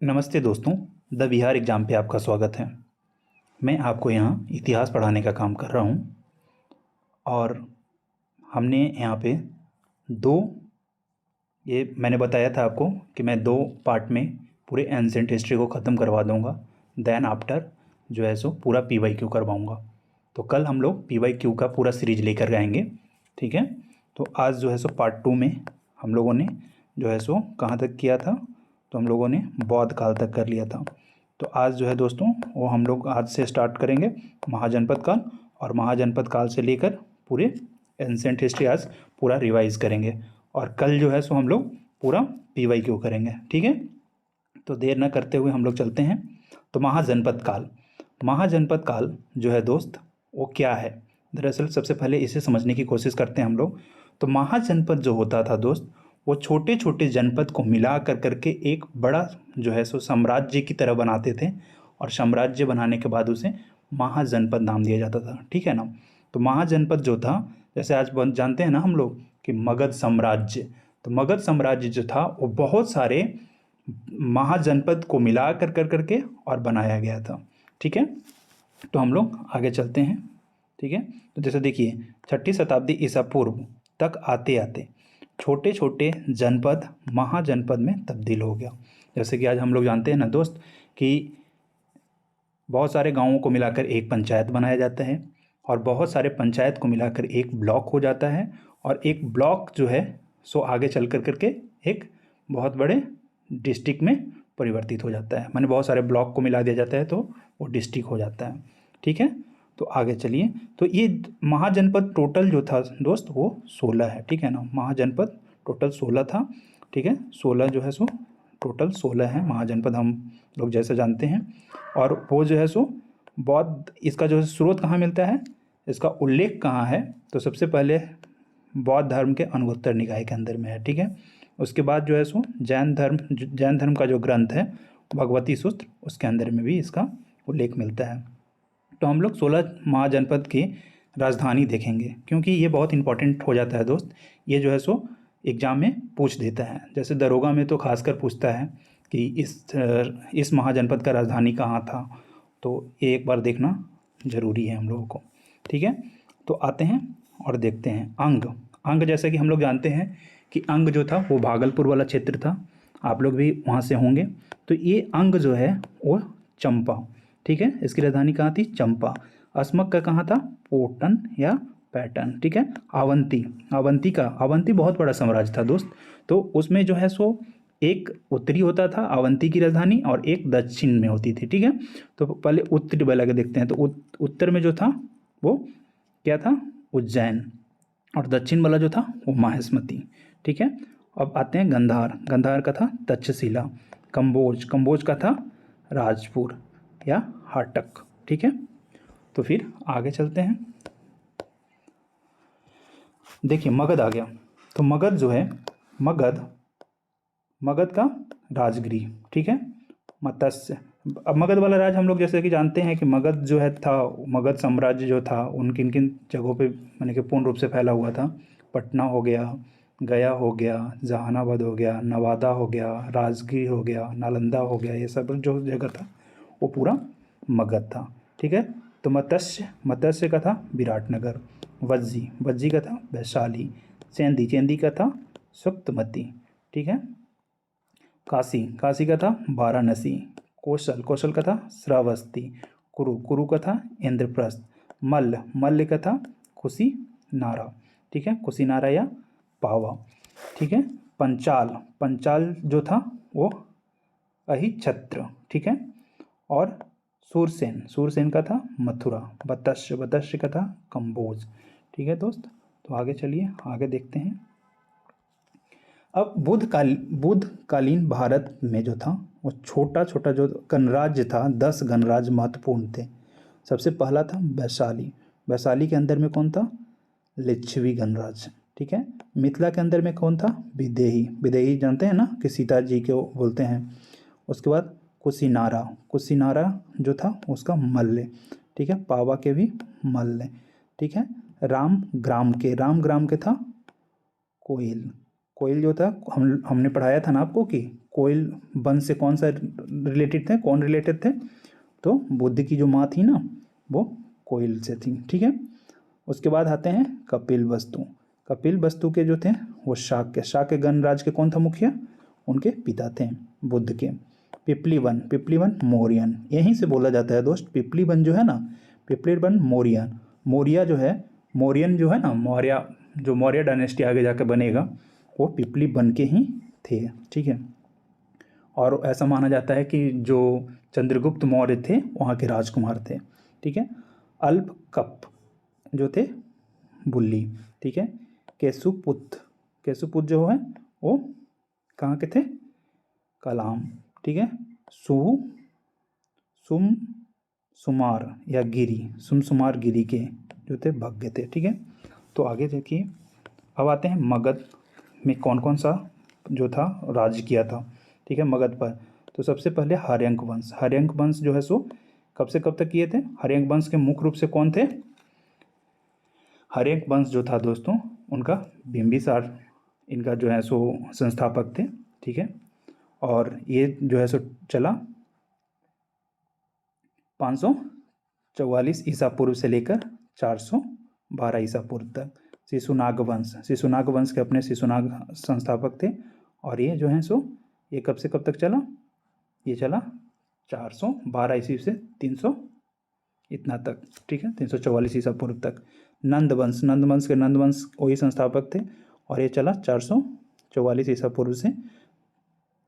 नमस्ते दोस्तों। The Bihar exam पे आपका स्वागत है। मैं आपको यहाँ इतिहास पढ़ाने का काम कर रहा हूँ और हमने यहाँ पे दो ये मैंने बताया था आपको कि मैं दो पार्ट में पूरे एंसेंट हिस्ट्री को ख़त्म करवा दूँगा। देन आफ्टर जो है सो पूरा PYQ करवाऊँगा। तो कल हम लोग PYQ का पूरा सीरीज लेकर आएंगे, ठीक है। तो आज जो है सो पार्ट 2 में हम लोगों ने जो है सो कहाँ तक किया था, तो हम लोगों ने बौद्ध काल तक कर लिया था। तो आज जो है दोस्तों वो हम लोग आज से स्टार्ट करेंगे महाजनपद काल, और महाजनपद काल से लेकर पूरे एंसेंट हिस्ट्री आज पूरा रिवाइज करेंगे, और कल जो है सो हम लोग पूरा PYQ करेंगे, ठीक है। तो देर न करते हुए हम लोग चलते हैं। तो महाजनपद काल, महाजनपद काल जो है दोस्त वो क्या है, दरअसल सबसे पहले इसे समझने की कोशिश करते हैं हम लोग। तो महाजनपद जो होता था दोस्त, वो छोटे छोटे जनपद को मिला कर करके एक बड़ा जो है सो साम्राज्य की तरह बनाते थे, और साम्राज्य बनाने के बाद उसे महाजनपद नाम दिया जाता था, ठीक है ना। तो महाजनपद जो था, जैसे आज जानते हैं ना हम लोग कि मगध साम्राज्य, तो मगध साम्राज्य जो था वो बहुत सारे महाजनपद को मिला कर करके और बनाया गया था, ठीक है। तो हम लोग आगे चलते हैं, ठीक है। तो जैसे देखिए 6ठी शताब्दी ईसा पूर्व तक आते आते छोटे छोटे जनपद महाजनपद में तब्दील हो गया। जैसे कि आज हम लोग जानते हैं ना दोस्त कि बहुत सारे गांवों को मिलाकर एक पंचायत बनाया जाता है, और बहुत सारे पंचायत को मिलाकर एक ब्लॉक हो जाता है, और एक ब्लॉक जो है सो आगे चल कर करके एक बहुत बड़े डिस्ट्रिक्ट में परिवर्तित हो जाता है। माने बहुत सारे ब्लॉक को मिला दिया जाता है तो वो डिस्ट्रिक्ट हो जाता है, ठीक है। तो आगे चलिए। तो ये महाजनपद टोटल जो था दोस्त वो 16 है, ठीक है ना। महाजनपद टोटल 16 था, ठीक है। 16 जो है सो टोटल 16 है महाजनपद, हम लोग जैसे जानते हैं। और वो जो है सो बौद्ध, इसका जो स्रोत कहाँ मिलता है, इसका उल्लेख कहाँ है, तो सबसे पहले बौद्ध धर्म के अनगुत्तर निकाय के अंदर में है, ठीक है। उसके बाद जो है सो जैन धर्म का जो ग्रंथ है भगवती सूत्र, उसके अंदर में भी इसका उल्लेख मिलता है। तो हम लोग 16 महाजनपद की राजधानी देखेंगे, क्योंकि ये बहुत इंपॉर्टेंट हो जाता है दोस्त। ये जो है सो एग्ज़ाम में पूछ देता है, जैसे दरोगा में तो खासकर पूछता है कि इस महाजनपद का राजधानी कहाँ था, तो ये एक बार देखना ज़रूरी है हम लोगों को, ठीक है। तो आते हैं और देखते हैं अंग। अंग जैसे कि हम लोग जानते हैं कि अंग जो था वो भागलपुर वाला क्षेत्र था, आप लोग भी वहाँ से होंगे। तो ये अंग जो है वो चंपा, ठीक है। इसकी राजधानी कहाँ थी, चंपा। अस्मक का कहाँ था, पोटन या पैटर्न, ठीक है। अवंती बहुत बड़ा साम्राज्य था दोस्त। तो उसमें जो है सो एक उत्तरी होता था अवंती की राजधानी, और एक दक्षिण में होती थी, ठीक है। तो पहले उत्तरी वाला के देखते हैं। तो उत्तर में जो था वो क्या था, उज्जैन, और दक्षिण वाला जो था वो माहिष्मती, ठीक है। अब आते हैं गंधार। गंधार का था तक्षशिला। कंबोज का था राजपुर या हाटक, ठीक है। तो फिर आगे चलते हैं। देखिए मगध आ गया। तो मगध जो है, मगध का राजगृह, ठीक है। मत्स्य, अब मगध वाला राज हम लोग जैसे कि जानते हैं कि मगध जो है था, मगध साम्राज्य जो था उन किन किन जगहों पे माने कि पूर्ण रूप से फैला हुआ था। पटना हो गया, गया हो गया, जहानाबाद हो गया, नवादा हो गया, राजगीर हो गया, नालंदा हो गया, ये सब जो जगह था वो पूरा मगध था, ठीक है। तो मत्स्य का था विराटनगर। वज्जी का था वैशाली। चेंदी का था सुक्तमती, ठीक है। काशी का था वाराणसी। कौशल का था श्रावस्ती। कुरु का था इंद्रप्रस्थ। मल्ल का था कुशीनारा, ठीक है, कुशीनारा या पावा, ठीक है। पंचाल जो था वो अहिछत्र, ठीक है। और सूरसेन का था मथुरा। बतस्य का था कंबोज, ठीक है दोस्त। तो आगे चलिए, आगे देखते हैं। अब बुद्धकालीन भारत में जो था वो छोटा छोटा जो गणराज्य था, 10 गणराज्य महत्वपूर्ण थे। सबसे पहला था वैशाली। वैशाली के अंदर में कौन था, लिच्छवी गणराज्य, ठीक है। मिथिला के अंदर में कौन था, विदेही जानते हैं ना कि सीता जी को बोलते हैं। उसके बाद कुशीनारा जो था उसका मल्ल, ठीक है। पावा के भी मल्ल, ठीक है। राम ग्राम के था कोयल जो था, हमने पढ़ाया था ना आपको कि कोयल वंश से कौन सा रिलेटेड थे, कौन रिलेटेड थे, तो बुद्ध की जो माँ थी ना वो कोयल से थी, ठीक है। उसके बाद आते हैं कपिल वस्तु। कपिल वस्तु के जो थे वो शाक्य गणराज के कौन था मुखिया, उनके पिता थे बुद्ध के। पिपलीवन मौर्यन, यहीं से बोला जाता है दोस्त, पिपलीवन जो है ना, पिपलीवन मौर्यन, मौर्य जो है, मौर्यन जो है ना, मौर्य जो मौर्य डायनेस्टी आगे जाकर बनेगा वो पिपलीवन के ही थे, ठीक है। और ऐसा माना जाता है कि जो चंद्रगुप्त मौर्य थे वहाँ के राजकुमार थे, ठीक है। अल्प कप जो थे बुल्ली, ठीक है। केशुपुत जो है वो कहाँ के थे, कलाम, ठीक है। सुमार या गिरी, सुमार गिरी के जो थे भग्य थे, ठीक है। तो आगे देखिए, अब आते हैं मगध में कौन कौन सा जो था राज किया था, ठीक है, मगध पर। तो सबसे पहले हर्यंक वंश जो है सो कब से कब तक किए थे। हर्यंक वंश के मुख्य रूप से कौन थे, हर्यंक वंश जो था दोस्तों उनका बिंबिसार, इनका जो है सो संस्थापक थे, ठीक है। और ये जो है सो चला 544 ईसा पूर्व से लेकर 412 ईसा पूर्व तक। शिशुनाग वंश के अपने शिशुनाग संस्थापक थे। और ये जो है सो ये कब से कब तक चला, ये चला 412 ईस्वी से 300 इतना तक, ठीक है, 344 ईसा पूर्व तक। नंद वंश वही संस्थापक थे और ये चला 444 ईसा पूर्व से,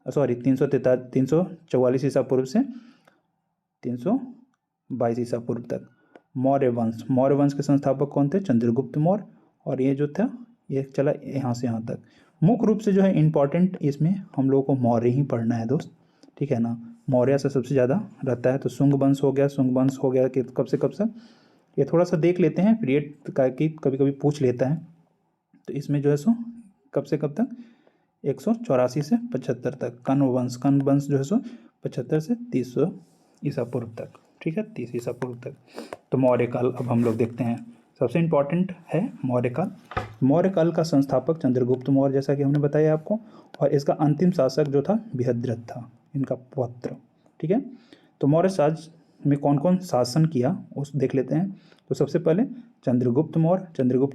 सॉरी 344 ईसा पूर्व से 322 ईसा पूर्व तक। मौर्य वंश के संस्थापक कौन थे, चंद्रगुप्त मौर्य। और ये जो था ये चला यहाँ से यहाँ तक। मुख्य रूप से जो है इम्पॉर्टेंट इसमें हम लोगों को मौर्य ही पढ़ना है दोस्त, ठीक है ना। मौर्य से सबसे ज़्यादा रहता है। तो शुंग वंश हो गया कि कब से कब से, ये थोड़ा सा देख लेते हैं पीरियड का कि कभी कभी पूछ लेता है। तो इसमें जो है सो कब से कब तक, 184 से 75 तक। कण्व वंश जो है सो 75 से 30 ईसा पूर्व तक, ठीक है, 30 ईसा पूर्व तक। तो मौर्य काल अब हम लोग देखते हैं, सबसे इम्पॉर्टेंट है मौर्य काल। मौर्य काल का संस्थापक चंद्रगुप्त मौर्य, जैसा कि हमने बताया आपको। और इसका अंतिम शासक जो था बृहद्रथ था, इनका पौत्र, ठीक है। तो मौर्य साज में कौन कौन शासन किया उस देख लेते हैं। तो सबसे पहले चंद्रगुप्त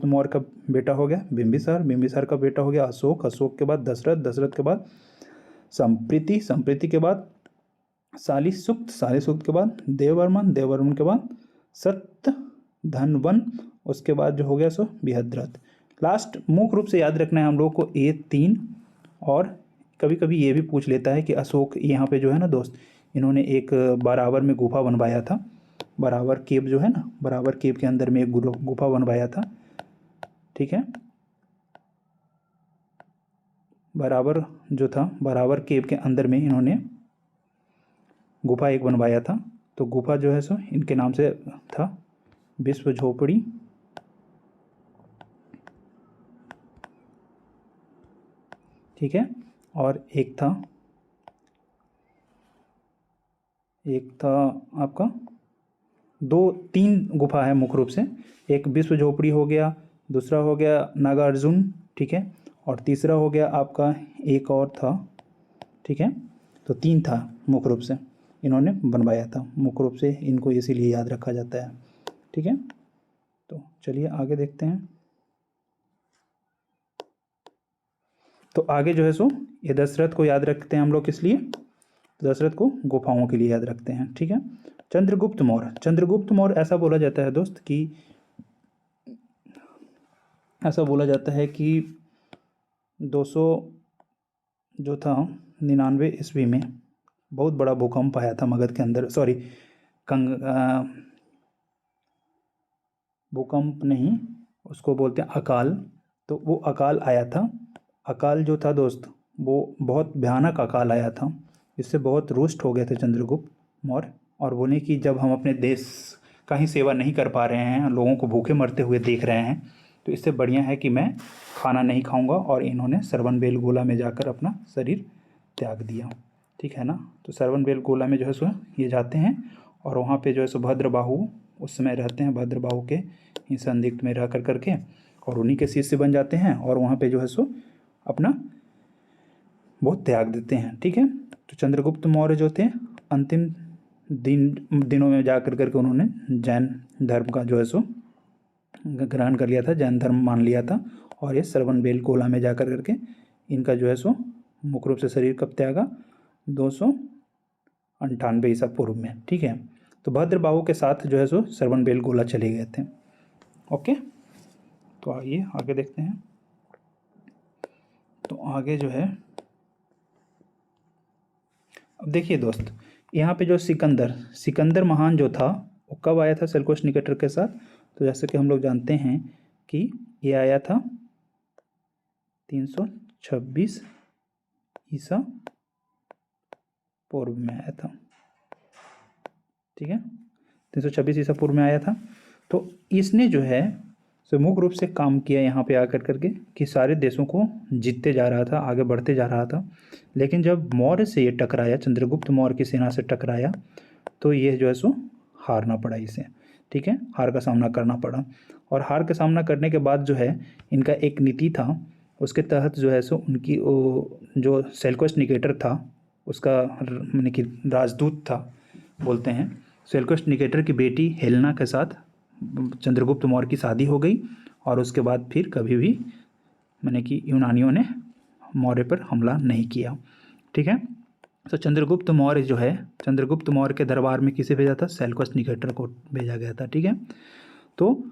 मौर्य का बेटा हो गया बिंबिसार का बेटा हो गया अशोक के बाद दशरथ के बाद संप्रीति के बाद शालीसुक्त के बाद देववर्मन के बाद सत्यधनवन, उसके बाद जो हो गया सो बृहद्रथ। लास्ट मुख्य रूप से याद रखना है हम लोग को ये 3। और कभी कभी ये भी पूछ लेता है कि अशोक यहाँ पे जो है ना दोस्त, इन्होंने एक बराबर में गुफा बनवाया था, बराबर केव जो है ना, बराबर केव के अंदर में एक गुफा बनवाया था, ठीक है। बराबर केव के अंदर में इन्होंने गुफा एक बनवाया था। तो गुफा जो है सो इनके नाम से था, विश्व झोपड़ी, ठीक है। और एक था आपका 2-3 गुफा है मुख्य रूप से। एक विश्व झोपड़ी हो गया, दूसरा हो गया नागार्जुन, ठीक है, और तीसरा हो गया आपका एक और था, ठीक है। तो 3 था मुख्य रूप से इन्होंने बनवाया था, मुख्य रूप से इनको इसीलिए याद रखा जाता है, ठीक है। तो चलिए आगे देखते हैं। तो आगे जो है सो ये दशरथ को याद रखते हैं हम लोग, किस लिए, दशरथ को गुफाओं के लिए याद रखते हैं, ठीक है। चंद्रगुप्त मौर्य ऐसा बोला जाता है दोस्त कि, ऐसा बोला जाता है कि 200 जो था 99 ईस्वी में बहुत बड़ा भूकंप आया था मगध के अंदर, सॉरी भूकंप नहीं, उसको बोलते हैं अकाल। तो वो अकाल आया था। अकाल जो था दोस्त वो बहुत भयानक अकाल आया था, इससे बहुत रुष्ट हो गए थे चंद्रगुप्त मौर्य। और बोले कि जब हम अपने देश का ही सेवा नहीं कर पा रहे हैं, लोगों को भूखे मरते हुए देख रहे हैं, तो इससे बढ़िया है कि मैं खाना नहीं खाऊंगा। और इन्होंने श्रवणबेलगोला में जाकर अपना शरीर त्याग दिया, ठीक है ना। तो श्रवणबेलगोला में जो है सो ये जाते हैं और वहाँ पे जो है सो भद्रबाहु उस समय रहते हैं, भद्रबाहु के ही संदिग्ध में रह करके, और उन्हीं के शिष्य बन जाते हैं। और वहाँ पे जो है सो अपना वो त्याग देते हैं। ठीक है, तो चंद्रगुप्त मौर्य जो थे अंतिम दिनों में जा कर के उन्होंने जैन धर्म का जो है सो ग्रहण कर लिया था, जैन धर्म मान लिया था। और ये श्रवणबेलगोला में जा कर के इनका जो है सो मुख्य रूप से शरीर कब त्यागा, 298 ईसा पूर्व में। ठीक है, तो भद्रबाहु के साथ जो है सो श्रवणबेलगोला चले गए थे। ओके, तो आइए आगे देखते हैं। तो आगे जो है, अब देखिए दोस्त, यहाँ पे जो सिकंदर महान जो था वो कब आया था सेल्यूकस निकेटर के साथ? तो जैसे कि हम लोग जानते हैं कि ये आया था 326 ईसा पूर्व में आया था। ठीक है, 326 ईसा पूर्व में आया था। तो इसने जो है सो मुख्य रूप से काम किया यहाँ पे आकर करके कि सारे देशों को जीतते जा रहा था, आगे बढ़ते जा रहा था। लेकिन जब मौर्य से ये टकराया, चंद्रगुप्त मौर्य की सेना से टकराया, तो ये जो है सो हारना पड़ा इसे। ठीक है, हार का सामना करना पड़ा। और हार का सामना करने के बाद जो है इनका एक नीति था, उसके तहत जो है सो उनकी जो सेल्यूकस निकेटर था उसका माने कि राजदूत था बोलते हैं, सेल्यूकस निकेटर की बेटी हेलेना के साथ चंद्रगुप्त मौर्य की शादी हो गई। और उसके बाद फिर कभी भी माने कि यूनानियों ने मौर्य पर हमला नहीं किया। ठीक है, तो चंद्रगुप्त मौर्य जो है, चंद्रगुप्त मौर्य के दरबार में किसे भेजा था? सेल्यूकस निकेटर को भेजा गया था। ठीक है, तो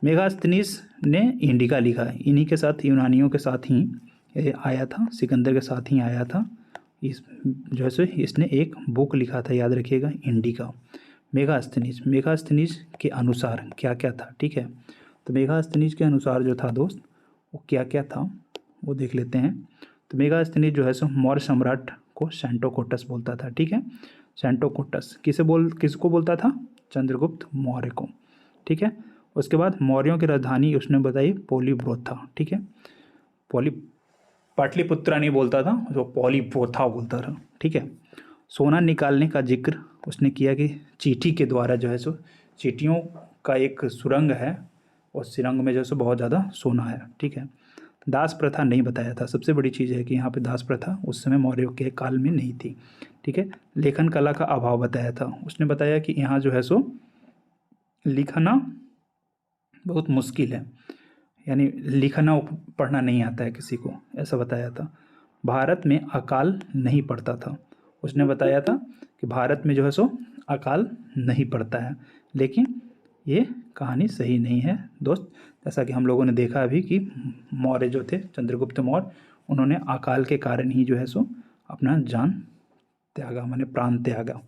मेगास्थनीज ने इंडिका लिखा, इन्हीं के साथ, यूनानियों के साथ ही आया था, सिकंदर के साथ ही आया था। इस जो है सो इसने एक बुक लिखा था, याद रखिएगा, इंडिका। मेगास्थनीज के अनुसार क्या क्या था? ठीक है, तो मेगास्थनीज के अनुसार जो था दोस्त वो क्या क्या था वो देख लेते हैं। तो मेगास्थनीज जो है सो मौर्य सम्राट को सेंटोकोटस बोलता था। ठीक है, सेंटोकोटस किसको बोलता था? चंद्रगुप्त मौर्य को। ठीक है, उसके बाद मौर्यों की राजधानी उसने बताई पोलीब्रोथा। ठीक है, पाटलिपुत्रा नहीं बोलता था, जो पोलीब्रोथा बोलता था। ठीक है, सोना निकालने का जिक्र उसने किया कि चींटी के द्वारा जो है सो चींटियों का एक सुरंग है, उस सुरंग में जो है सो बहुत ज़्यादा सोना है। ठीक है, दास प्रथा नहीं बताया था। सबसे बड़ी चीज़ है कि यहाँ पे दास प्रथा उस समय मौर्य के काल में नहीं थी। ठीक है, लेखन कला का अभाव बताया था। उसने बताया कि यहाँ जो है सो लिखना बहुत मुश्किल है, यानी लिखना पढ़ना नहीं आता है किसी को, ऐसा बताया था। भारत में अकाल नहीं पड़ता था। उसने बताया था कि भारत में जो है सो अकाल नहीं पड़ता है। लेकिन ये कहानी सही नहीं है दोस्त। जैसा कि हम लोगों ने देखा अभी कि मौर्य जो थे, चंद्रगुप्त मौर्य, उन्होंने अकाल के कारण ही जो है सो अपना जान त्यागा, माने प्राण त्यागा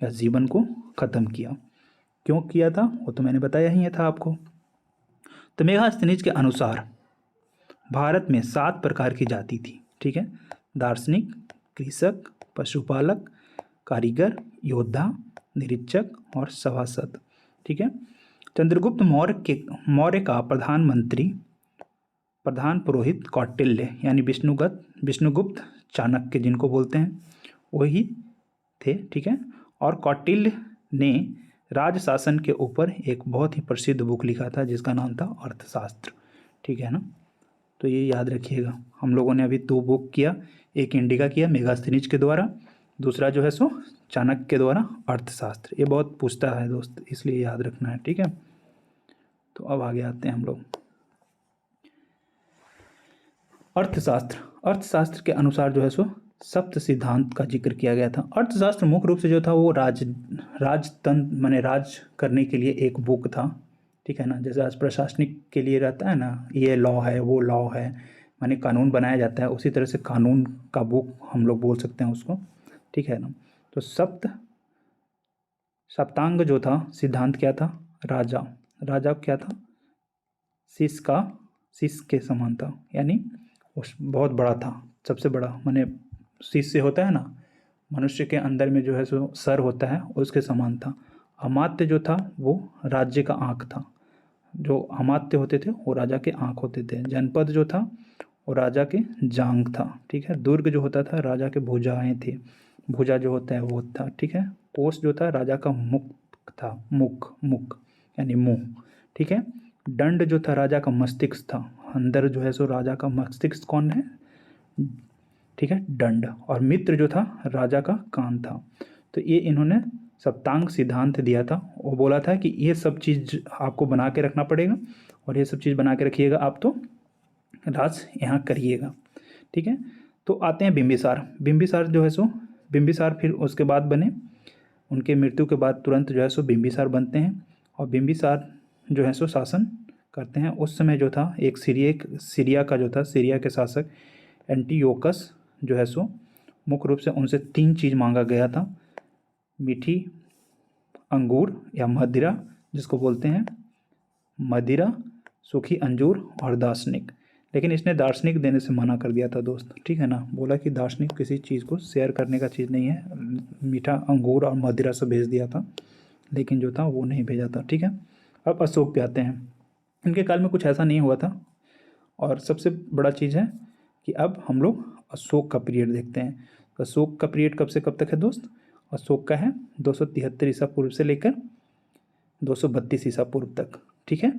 या जीवन को ख़त्म किया। क्यों किया था वो तो मैंने बताया ही था आपको। तो मेगास्थनीज के अनुसार भारत में 7 प्रकार की जाति थी। ठीक है, दार्शनिक, कृषक, पशुपालक, कारीगर, योद्धा, निरीक्षक और सभासद। ठीक है, चंद्रगुप्त मौर्य का प्रधान पुरोहित कौटिल्य यानी विष्णुगुप्त चाणक्य जिनको बोलते हैं वही थे। ठीक है, और कौटिल्य ने राजशासन के ऊपर एक बहुत ही प्रसिद्ध बुक लिखा था जिसका नाम था अर्थशास्त्र। ठीक है ना, तो ये याद रखिएगा। हम लोगों ने अभी 2 बुक किया, एक इंडिका किया मेगास्थनीज के द्वारा, दूसरा जो है सो चाणक्य के द्वारा अर्थशास्त्र। ये बहुत पूछता है दोस्त, इसलिए याद रखना है। ठीक है, तो अब आगे आते हैं हम लोग। अर्थशास्त्र के अनुसार जो है सो सप्त सिद्धांत का जिक्र किया गया था। अर्थशास्त्र मुख्य रूप से जो था वो राजतंत्र माने राज करने के लिए एक बुक था। ठीक है ना, जैसे आज प्रशासनिक के लिए रहता है ना, ये लॉ है वो लॉ है, माने कानून बनाया जाता है, उसी तरह से कानून का बुक हम लोग बोल सकते हैं उसको। ठीक है ना, तो सप्तांग जो था सिद्धांत क्या था? राजा क्या था? शीश के समान था, यानी उस बहुत बड़ा था, सबसे बड़ा, माने शीश से होता है ना, मनुष्य के अंदर में जो है सो सर होता है, उसके समान था। अमात्य जो था वो राज्य का आँख था, जो अमात्य होते थे वो राजा के आँख होते थे। जनपद जो था वो राजा के जांघ था। ठीक है, दुर्ग जो होता था राजा के भुजाएं थे, भुजा जो होता है वो था। ठीक है, कोष जो था राजा का मुख था, मुख यानी मुंह। ठीक है, दंड जो था राजा का मस्तिष्क था। अंदर जो है सो राजा का मस्तिष्क कौन है? ठीक है, दंड, और मित्र जो था राजा का कान था। तो ये इन्होंने सप्तांग सिद्धांत दिया था। वो बोला था कि ये सब चीज़ आपको बना के रखना पड़ेगा और ये सब चीज़ बना के रखिएगा आप तो राज यहाँ करिएगा। ठीक है, तो आते हैं बिंबिसार। बिंबिसार जो है सो बिंबिसार फिर उसके बाद बने, उनके मृत्यु के बाद तुरंत जो है सो बिंबिसार बनते हैं और बिंबिसार जो है सो शासन करते हैं। उस समय जो था एक सीरिया का जो था, सीरिया के शासक एंटीयोकस जो है सो मुख्य रूप से उनसे 3 चीज़ मांगा गया था, मीठी अंगूर या मदिरा जिसको बोलते हैं, मदिरा, सूखी अंजूर और दार्शनिक। लेकिन इसने दार्शनिक देने से मना कर दिया था दोस्त, ठीक है ना, बोला कि दार्शनिक किसी चीज़ को शेयर करने का चीज़ नहीं है। मीठा अंगूर और मदिरा से भेज दिया था, लेकिन जो था वो नहीं भेजा था। ठीक है, अब अशोक पे आते हैं। इनके काल में कुछ ऐसा नहीं हुआ था और सबसे बड़ा चीज़ है कि अब हम लोग अशोक का पीरियड देखते हैं। तो अशोक का पीरियड कब से कब तक है दोस्त? अशोक का है 273 ईसा पूर्व से लेकर 232 ईसा पूर्व तक। ठीक है,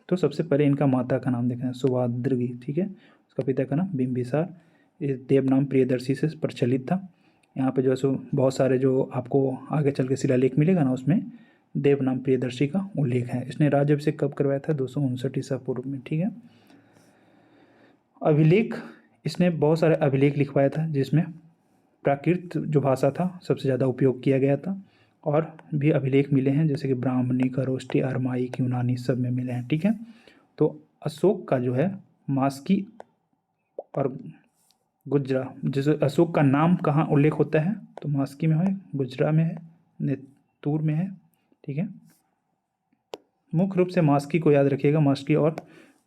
तो सबसे पहले इनका माता का नाम देखना है, सुवाद्रगी। ठीक है, उसका पिता का नाम बिंबिसार, इस देव नाम प्रियदर्शी से प्रचलित था। यहाँ पे जो है सो बहुत सारे जो आपको आगे चल के शिलालेख मिलेगा ना, उसमें देव नाम प्रियदर्शी का उल्लेख है। इसने राज्याभिषेक कब करवाया था? 259 ईसा पूर्व में। ठीक है, अभिलेख, इसने बहुत सारे अभिलेख लिखवाया था जिसमें प्राकृत जो भाषा था सबसे ज़्यादा उपयोग किया गया था, और भी अभिलेख मिले हैं जैसे कि ब्राह्मणी, खरोष्टी, अरमाइक, यूनानी सब में मिले हैं। ठीक है, तो अशोक का जो है मास्की और गुजरा, जैसे अशोक का नाम कहाँ उल्लेख होता है तो मास्की में है, गुजरा में है, नेतूर में है। ठीक है, मुख्य रूप से मास्की को याद रखिएगा, मास्की और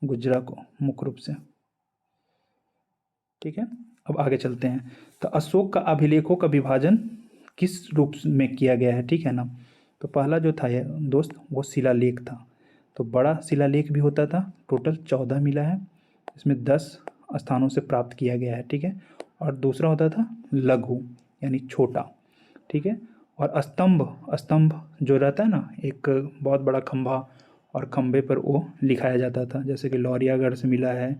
गुजरा को मुख्य रूप से। ठीक है, अब आगे चलते हैं। तो अशोक का अभिलेखों का विभाजन किस रूप में किया गया है? ठीक है ना, तो पहला जो था ये दोस्त वो शिलालेख था। तो बड़ा शिलालेख भी होता था, टोटल 14 मिला है, इसमें 10 स्थानों से प्राप्त किया गया है। ठीक है, और दूसरा होता था लघु यानी छोटा। ठीक है, और स्तंभ, स्तंभ जो रहता है ना, एक बहुत बड़ा खंभा, और खंभे पर वो लिखाया जाता था, जैसे कि लौरियागढ़ से मिला है।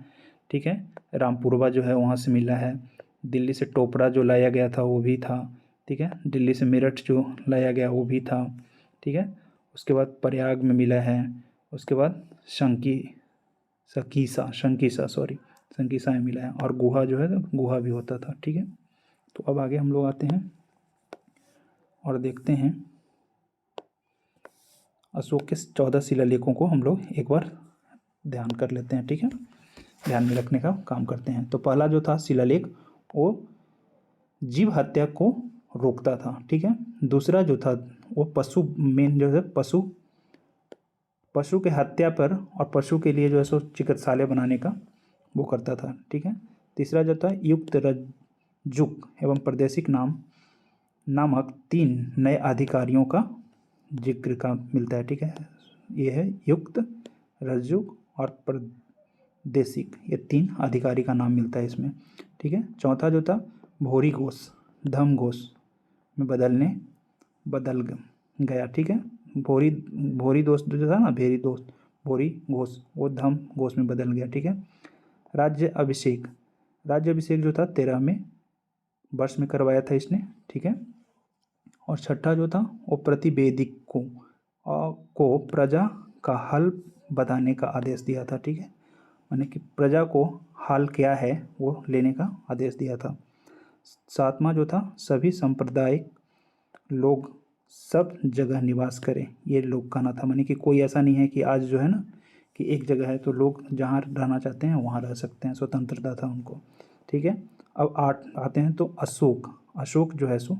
ठीक है, रामपुरवा जो है वहाँ से मिला है, दिल्ली से टोपरा जो लाया गया था वो भी था। ठीक है, दिल्ली से मेरठ जो लाया गया वो भी था। ठीक है, उसके बाद प्रयाग में मिला है, उसके बाद शंकीसा में मिला है, और गुहा जो है गुहा भी होता था। ठीक है, तो अब आगे हम लोग आते हैं और देखते हैं अशोक के 14 शिलालेखों को हम लोग एक बार ध्यान कर लेते हैं। ठीक है, ध्यान में रखने का काम करते हैं। तो पहला जो था शिलालेख वो जीव हत्या को रोकता था। ठीक है, दूसरा जो था वो पशु मेन जो है पशु के हत्या पर और पशु के लिए जो है सो चिकित्सालय बनाने का वो करता था। ठीक है, तीसरा जो था युक्त रज्जुक एवं प्रादेशिक नामक 3 नए अधिकारियों का जिक्र का मिलता है। ठीक है, ये है युक्त, रज्जुक और प्रादेशिक, ये 3 अधिकारी का नाम मिलता है इसमें। ठीक है, चौथा जो था भोरी घोष धम घोष में बदल गया। ठीक है, भोरी दोस्त जो था ना, भोरी घोष वो धम घोष में बदल गया। ठीक है, राज्य अभिषेक जो था 13वें वर्ष में करवाया था इसने। ठीक है, और छठा जो था वो प्रतिवेदिक को प्रजा का हल बताने का आदेश दिया था। ठीक है, माने कि प्रजा को हाल क्या है वो लेने का आदेश दिया था। 7वां जो था सभी सांप्रदायिक लोग सब जगह निवास करें, ये लोग कहना था, माने कि कोई ऐसा नहीं है कि आज जो है ना कि एक जगह है तो लोग जहाँ रहना चाहते हैं वहाँ रह सकते हैं, स्वतंत्रता था उनको। ठीक है, अब 8 आते हैं। तो अशोक जो है सो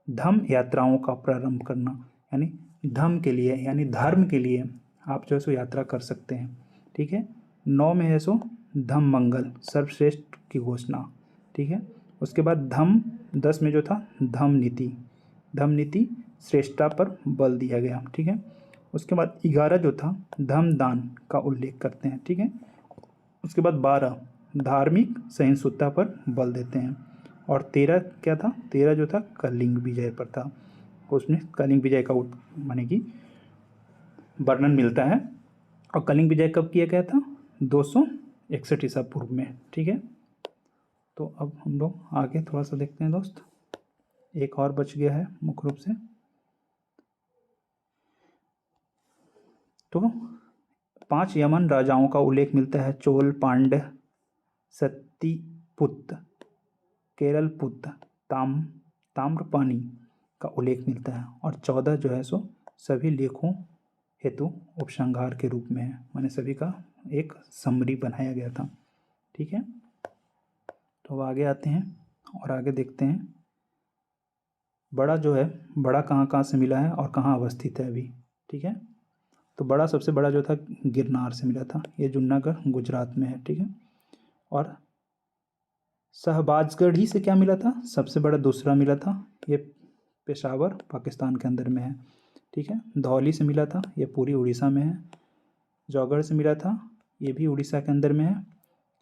धम्म यात्राओं का प्रारंभ करना, यानी धम्म के लिए यानी धर्म के लिए आप जो है सो यात्रा कर सकते हैं। ठीक है, 9 में है सो धम्म मंगल सर्वश्रेष्ठ की घोषणा। ठीक है, उसके बाद 10 में जो था धम्म नीति श्रेष्ठता पर बल दिया गया। ठीक है, उसके बाद 11 जो था धम्म दान का उल्लेख करते हैं। ठीक है, उसके बाद 12 धार्मिक सहिष्णुता पर बल देते हैं, और 13 क्या था? 13 जो था कलिंग विजय पर था, उसमें कलिंग विजय का माने कि वर्णन मिलता है। और कलिंग विजय कब किया गया था? 261 ईसा पूर्व में। ठीक है, तो अब हम लोग आगे थोड़ा सा देखते हैं दोस्त। एक और बच गया है मुख्य रूप से। तो 5 यमन राजाओं का उल्लेख मिलता है। चोल, पांड्य, सत्तिपुत्र, केरलपुत्र, ताम्रपानी का उल्लेख मिलता है। और 14 जो है सो सभी लेखों हेतु उपसंहार के रूप में है, माने सभी का एक समरी बनाया गया था। ठीक है, तो अब आगे आते हैं और आगे देखते हैं बड़ा जो है, बड़ा कहाँ कहाँ से मिला है और कहाँ अवस्थित है अभी। ठीक है, तो बड़ा सबसे बड़ा जो था गिरनार से मिला था, ये जूनागढ़ गुजरात में है। ठीक है, और शहबाजगढ़ ही से क्या मिला था, सबसे बड़ा दूसरा मिला था, ये पेशावर पाकिस्तान के अंदर में है। ठीक है, धौली से मिला था, ये पूरी उड़ीसा में है। जौगढ़ से मिला था, ये भी उड़ीसा के अंदर में है।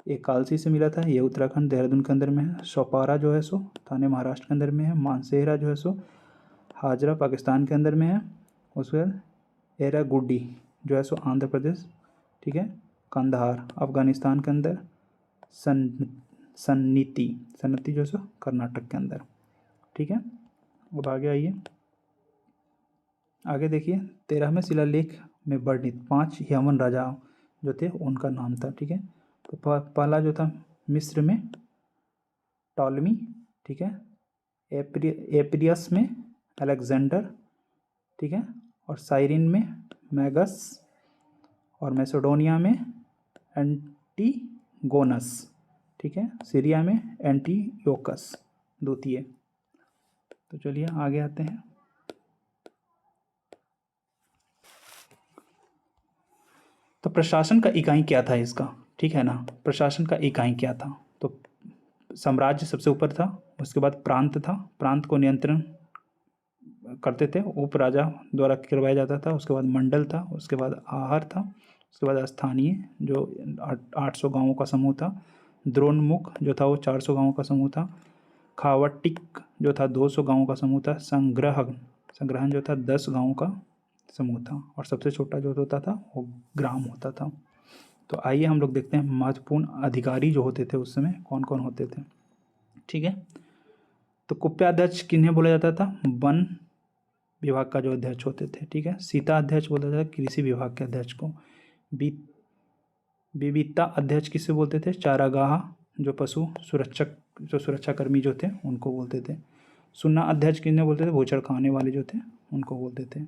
एक कालसी से मिला था, ये उत्तराखंड देहरादून के अंदर में है। सोपारा जो है सो थाने महाराष्ट्र के अंदर में है। मानसेहरा जो है सो हाजरा पाकिस्तान के अंदर में है। उसके बाद एरागुड्डी जो है सो आंध्र प्रदेश। ठीक है, कंधार अफगानिस्तान के अंदर। सन्नीति जो है सो कर्नाटक के अंदर। ठीक है, अब आगे आइए, आगे देखिए 13वें शिलालेख में वर्णित 5 यमन राजा जो थे उनका नाम था। ठीक है, तो पहला जो था मिस्र में टॉलमी। ठीक है, एप्रियस में अलेक्जेंडर। ठीक है, और साइरिन में मैगस, और मैसेडोनिया में एंटीगोनस। ठीक है, सीरिया में एंटीयोकस द्वितीय। तो चलिए आगे आते हैं। तो प्रशासन का इकाई क्या था इसका, ठीक है ना, प्रशासन का इकाई क्या था। तो साम्राज्य सबसे ऊपर था, उसके बाद प्रांत था, प्रांत को नियंत्रण करते थे उप राजा द्वारा करवाया जाता था। उसके बाद मंडल था, उसके बाद आहर था, उसके बाद स्थानीय जो 800 गांवों का समूह था। द्रोणमुख जो था वो 400 गांवों का समूह था। खावटिक जो था 200 गांवों का समूह था। संग्रहण जो था 10 गांवों का समूह था। और सबसे छोटा जो होता था वो ग्राम होता था। तो आइए हम लोग देखते हैं महत्वपूर्ण अधिकारी जो होते थे उस समय कौन कौन होते थे। ठीक है, तो कुप्याध्यक्ष किन्हें बोला जाता था, वन विभाग का जो अध्यक्ष होते थे। ठीक है, सीता अध्यक्ष बोला जाता था कृषि विभाग के अध्यक्ष को। विविता अध्यक्ष किसे बोलते थे, चारागाह जो पशु सुरक्षक जो सुरक्षाकर्मी जो थे उनको बोलते थे। सुन्ना अध्यक्ष किन्हें बोलते थे, भूचड़ खाने वाले जो थे उनको बोलते थे।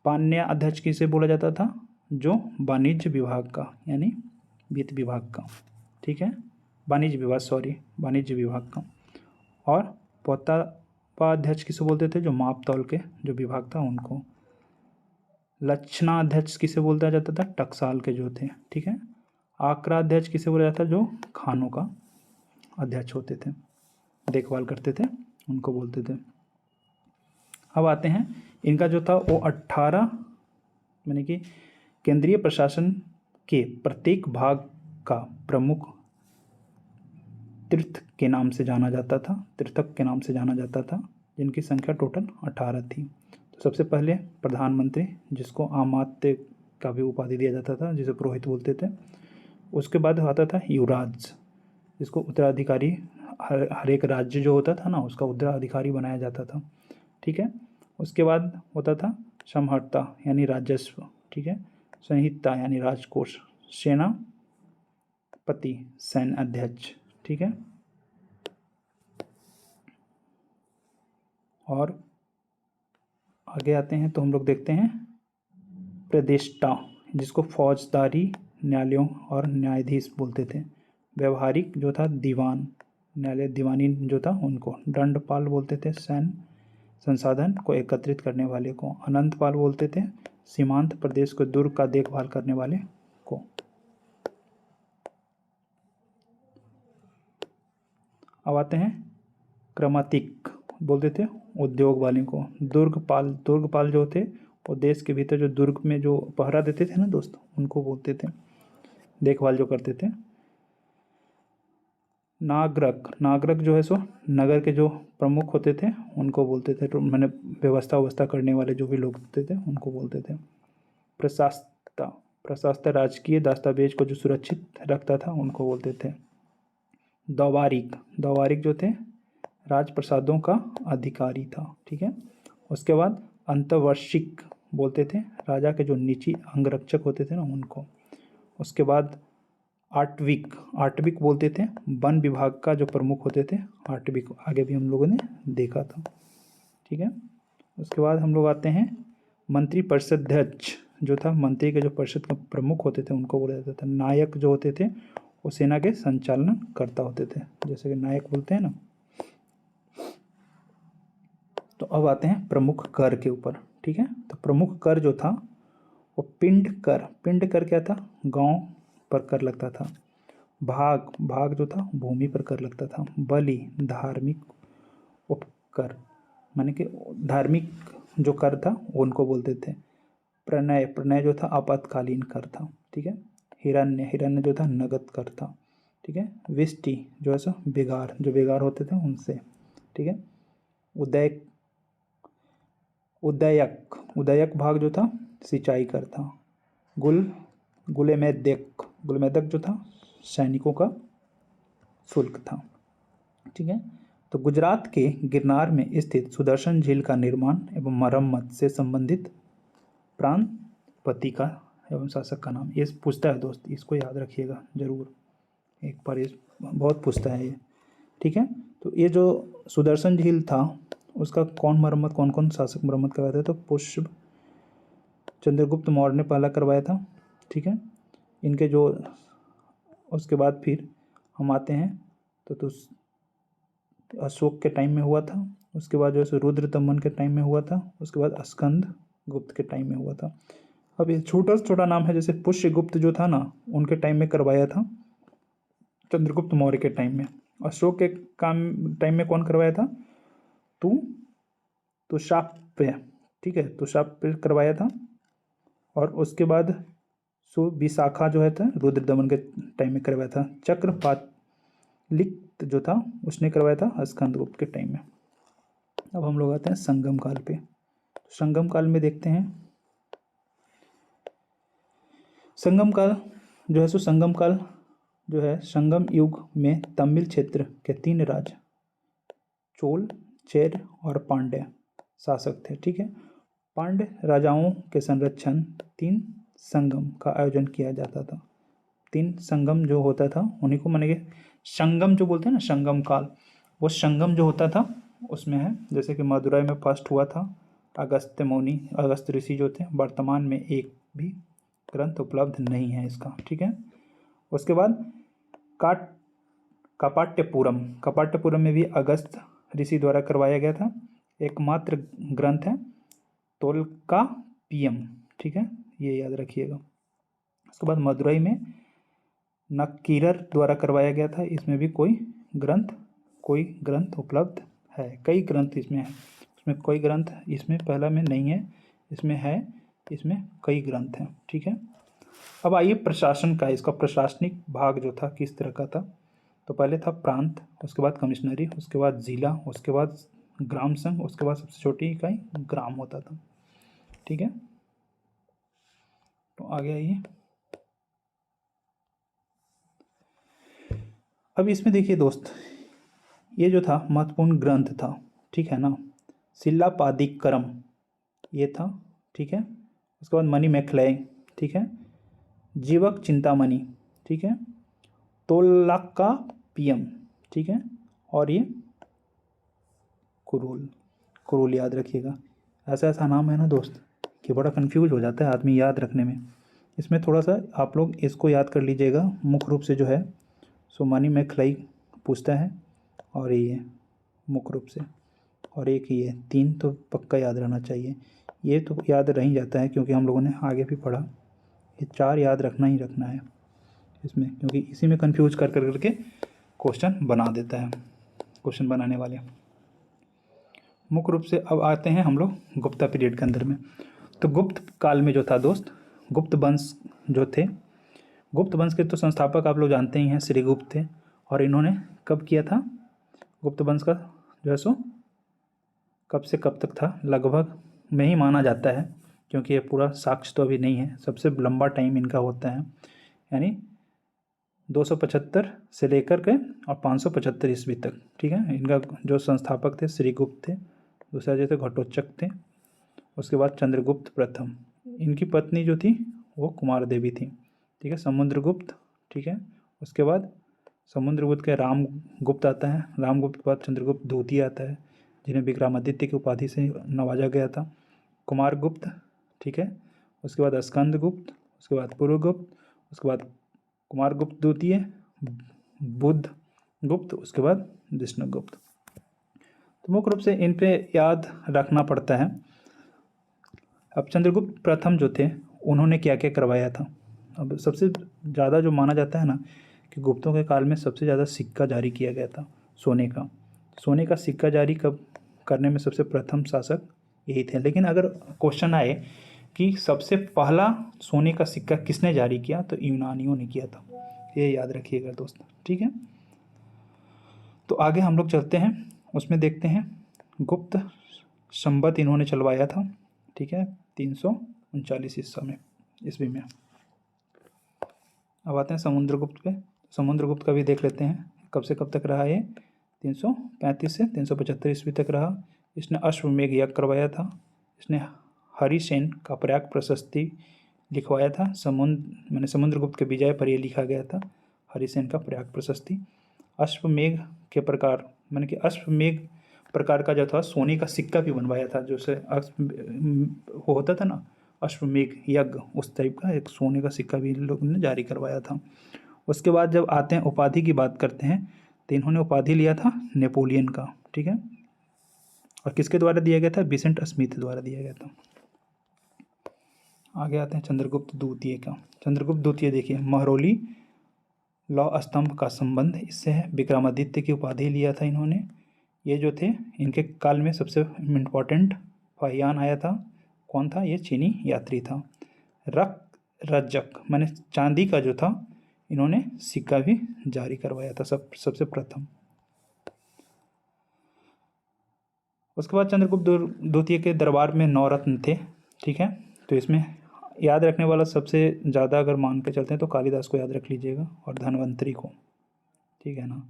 पान्या अध्यक्ष किसे बोला जाता था, जो वाणिज्य विभाग का यानी वित्त विभाग का। ठीक है, वाणिज्य विभाग का। और पोतापाध्यक्ष किसे बोलते थे, जो माप तौल के जो विभाग था उनको। लक्षणा अध्यक्ष किसे बोलता जाता था, टकसाल के जो थे। ठीक है, आक्रा अध्यक्ष किसे बोला जाता, जो खानों का अध्यक्ष होते थे, देखभाल करते थे, उनको बोलते थे। अब आते हैं इनका जो था वो 18 यानी कि केंद्रीय प्रशासन के प्रत्येक भाग का प्रमुख तीर्थक के नाम से जाना जाता था, जिनकी संख्या टोटल 18 थी। तो सबसे पहले प्रधानमंत्री, जिसको अमात्य का भी उपाधि दिया जाता था, जिसे पुरोहित बोलते थे। उसके बाद आता था युवराज, जिसको उत्तराधिकारी, हर एक राज्य जो होता था ना उसका उत्तराधिकारी बनाया जाता था। ठीक है, उसके बाद होता था समहर्ता यानी राजस्व। ठीक है, संहिता यानी राजकोष, सेनापति सैन्य अध्यक्ष। ठीक है, और आगे आते हैं तो हम लोग देखते हैं प्रदेष्टा, जिसको फौजदारी न्यायालयों और न्यायाधीश बोलते थे। व्यवहारिक जो था दीवान, न्यायालय दीवानी जो था उनको। दंडपाल बोलते थे सैन्य संसाधन को एकत्रित करने वाले को। अनंतपाल बोलते थे सीमांत प्रदेश को दुर्ग का देखभाल करने वाले को। अब आते हैं क्रमातिक, बोलते थे उद्योग वाले को। दुर्गपाल जो थे वो देश के भीतर जो दुर्ग में जो पहरा देते थे ना दोस्तों, उनको बोलते थे, देखभाल जो करते थे। नागरक जो है सो नगर के जो प्रमुख होते थे उनको बोलते थे, तो मैंने व्यवस्था करने वाले जो भी लोग होते थे उनको बोलते थे। प्रशास्ता राजकीय दस्तावेज को जो सुरक्षित रखता था उनको बोलते थे। दौवारिक, दौवारिक जो थे राजप्रसादों का अधिकारी था, ठीक है। उसके बाद अंतवर्षिक बोलते थे राजा के जो निजी अंगरक्षक होते थे ना उनको। उसके बाद आटविक, आटविक बोलते थे वन विभाग का जो प्रमुख होते थे, आटविक आगे भी हम लोगों ने देखा था, ठीक है। उसके बाद हम लोग आते हैं मंत्री परिषदाध्यक्ष जो था, मंत्री के जो परिषद का प्रमुख होते थे उनको बोला जाता था। नायक जो होते थे वो सेना के संचालन करता होते थे, जैसे कि नायक बोलते हैं ना। तो अब आते हैं प्रमुख कर के ऊपर, ठीक है। तो प्रमुख कर जो था वो पिंड कर, पिंड कर क्या था, गांव पर कर लगता था। भाग, भाग जो था भूमि पर कर लगता था। बलि, धार्मिक उपकर, माने कि धार्मिक जो कर था उनको बोलते थे। प्रणय, प्रणय जो था आपातकालीन कर था, ठीक है। हिरण्य, हिरण्य जो था नगद कर था, ठीक है। विष्टि जो है सो बेगार, जो बेगार होते थे उनसे, ठीक है। उदय, उदयक, उदयक भाग जो था सिंचाई कर था। गुल, गुलेमेदक, गुलेमेदक जो था सैनिकों का शुल्क था, ठीक है। तो गुजरात के गिरनार में स्थित सुदर्शन झील का निर्माण एवं मरम्मत से संबंधित प्रांतपति का एवं शासक का नाम, ये पूछता है दोस्त, इसको याद रखिएगा जरूर, एक बार ये बहुत पूछता है ये, ठीक है। तो ये जो सुदर्शन झील था उसका कौन मरम्मत, कौन कौन शासक मरम्मत करवाया था, तो पुष्प चंद्रगुप्त मौर्य ने पहला करवाया था, ठीक है। इनके जो उसके बाद फिर हम आते हैं तो अशोक के टाइम में हुआ था। उसके बाद जो है रुद्र दमन के टाइम में हुआ था। उसके बाद स्कंद गुप्त के टाइम में हुआ था। अब ये छोटा से छोटा नाम है, जैसे पुष्यगुप्त जो था ना उनके टाइम में करवाया था चंद्रगुप्त मौर्य के टाइम में। अशोक के काम टाइम में कौन करवाया था, तुषाप्य, ठीक है, तुषाप्य करवाया था। और उसके बाद सुविशाखा जो है था रुद्र दमन के टाइम में करवाया था। चक्रपालिक जो था उसने करवाया था स्कंदगुप्त के टाइम में। अब हम लोग आते हैं संगम काल पे। संगम काल में देखते हैं, संगम काल जो है सो संगम काल जो है संगम युग में तमिल क्षेत्र के 3 राज चोल, चेर और पांड्य शासक थे, ठीक है। पांड्य राजाओं के संरक्षण 3 संगम का आयोजन किया जाता था। 3 संगम जो होता था उन्हीं को माने संगम जो बोलते हैं ना, संगम काल, वो संगम जो होता था उसमें है, जैसे कि मदुरई में फर्स्ट हुआ था अगस्त्य मुनि, अगस्त ऋषि जो थे। वर्तमान में एक भी ग्रंथ उपलब्ध नहीं है इसका, ठीक है। उसके बाद कपाट्यपुरम, कपाट्यपुरम में भी अगस्त ऋषि द्वारा करवाया गया था। एकमात्र ग्रंथ है तोल्कापियम, ठीक है, ये याद रखिएगा। उसके बाद मदुरई में नक्कीरर द्वारा करवाया गया था। इसमें भी कोई ग्रंथ उपलब्ध है, कई ग्रंथ इसमें है, इसमें कोई ग्रंथ इसमें पहला में नहीं है, इसमें है, इसमें कई ग्रंथ हैं, ठीक है। अब आइए प्रशासन का, इसका प्रशासनिक भाग जो था किस तरह का था। तो पहले था प्रांत, उसके बाद कमिश्नरी, उसके बाद जिला, उसके बाद ग्राम संघ, उसके बाद सबसे छोटी इकाई ग्राम होता था, ठीक है। तो आगे आइए। अब इसमें देखिए दोस्त, ये जो था महत्वपूर्ण ग्रंथ था, ठीक है ना। शिलापादिकरम ये था, ठीक है। उसके बाद मणिमेखलय, ठीक है। जीवक चिंतामणि, ठीक है। तोल्कापियम, ठीक है। और ये कुरुल, कुरुल याद रखिएगा। ऐसा ऐसा नाम है ना दोस्त कि बड़ा कंफ्यूज हो जाता है आदमी याद रखने में। इसमें थोड़ा सा आप लोग इसको याद कर लीजिएगा, मुख्य रूप से जो है सो मणिमेखलई पूछता है, और ये मुख्य रूप से, और एक ही है, 3 तो पक्का याद रहना चाहिए। ये तो याद रह ही जाता है क्योंकि हम लोगों ने आगे भी पढ़ा। ये 4 याद रखना ही रखना है इसमें, क्योंकि इसी में कंफ्यूज कर कर करके क्वेश्चन बना देता है क्वेश्चन बनाने वाले। मुख्य रूप से अब आते हैं हम लोग गुप्ता पीरियड के अंदर में। तो गुप्त काल में जो था दोस्त, गुप्त वंश जो थे, गुप्त वंश के तो संस्थापक आप लोग जानते ही हैं, श्रीगुप्त थे। और इन्होंने कब किया था गुप्त वंश का जो है सो, कब से कब तक था, लगभग में ही माना जाता है, क्योंकि ये पूरा साक्ष्य तो अभी नहीं है। सबसे लंबा टाइम इनका होता है, यानी 275 से लेकर के और 575 ईस्वी तक, ठीक है। इनका जो संस्थापक थे श्रीगुप्त थे, दूसरा जो थे घटोत्कच थे, उसके बाद चंद्रगुप्त प्रथम। इनकी पत्नी जो थी वो कुमार देवी थी, ठीक है। समुद्रगुप्त, ठीक है। उसके बाद समुद्रगुप्त के रामगुप्त आता है, रामगुप्त के बाद चंद्रगुप्त द्वितीय आता है, जिन्हें विक्रमादित्य की उपाधि से नवाजा गया था। कुमारगुप्त, ठीक है। उसके बाद स्कंदगुप्त, उसके बाद पुरुगुप्त, उसके बाद कुमारगुप्त द्वितीय, बुद्धगुप्त, उसके बाद विष्णुगुप्त। तो मुख्य रूप से इन पे याद रखना पड़ता है। अब चंद्रगुप्त प्रथम जो थे उन्होंने क्या क्या करवाया था। अब सबसे ज़्यादा जो माना जाता है ना कि गुप्तों के काल में सबसे ज़्यादा सिक्का जारी किया गया था सोने का सिक्का जारी कब करने में सबसे प्रथम शासक यही थे। लेकिन अगर क्वेश्चन आए कि सबसे पहला सोने का सिक्का किसने जारी किया, तो यूनानियों ने किया था, ये याद रखिएगा दोस्त, ठीक है। तो आगे हम लोग चलते हैं, उसमें देखते हैं गुप्त संवत इन्होंने चलवाया था, ठीक है, 339 ईस्वी में। अब आते हैं समुद्रगुप्त पे। समुद्रगुप्त का भी देख लेते हैं कब से कब तक रहा ये, 335 से 375 ईस्वी तक रहा। इसने अश्वमेध यज्ञ करवाया था। इसने हरिसेन का प्रयाग प्रशस्ति लिखवाया था। समुद्रगुप्त के विजय पर यह लिखा गया था, हरिसेन का प्रयाग प्रशस्ति। अश्वमेध के प्रकार मैंने कि अश्वमेध प्रकार का जो था सोने का सिक्का भी बनवाया था, जो से वो होता था ना अश्वमेध यज्ञ, उस टाइप का एक सोने का सिक्का भी लोग ने जारी करवाया था। उसके बाद जब आते हैं उपाधि की बात करते हैं, तो इन्होंने उपाधि लिया था नेपोलियन का, ठीक है। और किसके द्वारा दिया गया था, विसेंट स्मिथ द्वारा दिया गया था। आगे आते हैं चंद्रगुप्त द्वितीय का। चंद्रगुप्त द्वितीय देखिए, महरौली लौ स्तंभ का संबंध इससे है। विक्रमादित्य की उपाधि लिया था इन्होंने। ये जो थे इनके काल में सबसे इम्पोर्टेंट फाहियान आया था, कौन था, ये चीनी यात्री था। रजक माने चांदी का जो था इन्होंने सिक्का भी जारी करवाया था सबसे प्रथम। उसके बाद चंद्रगुप्त द्वितीय के दरबार में 9 रत्न थे, ठीक है। तो इसमें याद रखने वाला सबसे ज़्यादा अगर मान के चलते हैं तो कालिदास को याद रख लीजिएगा और धन्वंतरी को, ठीक है ना।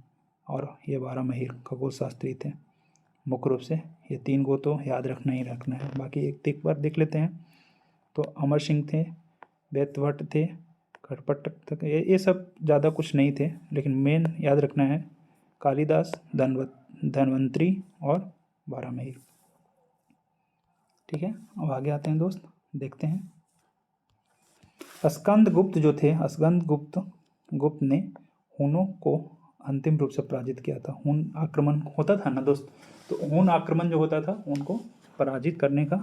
और ये 12 महिर खगोल शास्त्री थे मुख्य रूप से। ये 3 को तो याद रखना ही रखना है, बाकी एक बार देख लेते हैं। तो अमर सिंह थे, बेतभट्ट थे, खटपट तक, ये सब ज़्यादा कुछ नहीं थे, लेकिन मेन याद रखना है कालिदास, धन्वंतरी और 12 महिर, ठीक है। अब आगे आते हैं दोस्त, देखते हैं स्कंदगुप्त जो थे। स्कंदगुप्त ने हुनों को अंतिम रूप से पराजित किया था। हुन आक्रमण होता था ना दोस्त, तो हुन आक्रमण जो होता था उनको पराजित करने का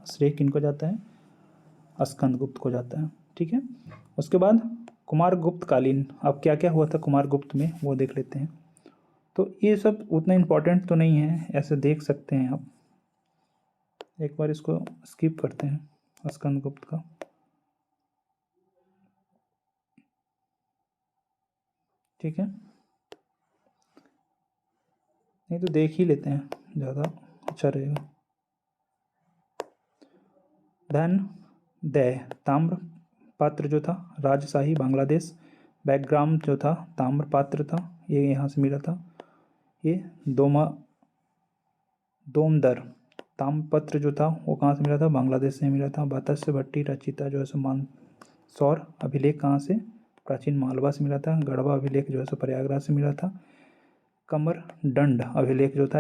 श्रेय किनको जाता है, स्कंदगुप्त को जाता है, ठीक है। उसके बाद कुमारगुप्त कालीन, अब क्या क्या हुआ था कुमारगुप्त में वो देख लेते हैं। तो ये सब उतना इम्पोर्टेंट तो नहीं है, ऐसे देख सकते हैं आप। एक बार इसको स्किप करते हैं स्कंदगुप्त का, ठीक है। नहीं तो देख ही लेते हैं, ज़्यादा अच्छा रहेगा। धन दय ताम्र पात्र जो था, राजशाही बांग्लादेश। बैकग्राउंड जो था ताम्र पात्र था, ये यहाँ से मिला था। ये दोमदर ताम्रपत्र जो था वो कहाँ से मिला था, बांग्लादेश से मिला था। बातस्य भट्टी रचिता जो है सो सौर अभिलेख कहाँ से, प्राचीन मालवा से मिला था। गढ़वा अभिलेख जो है सो प्रयागराज से मिला था। कमरदंड अभिलेख जो था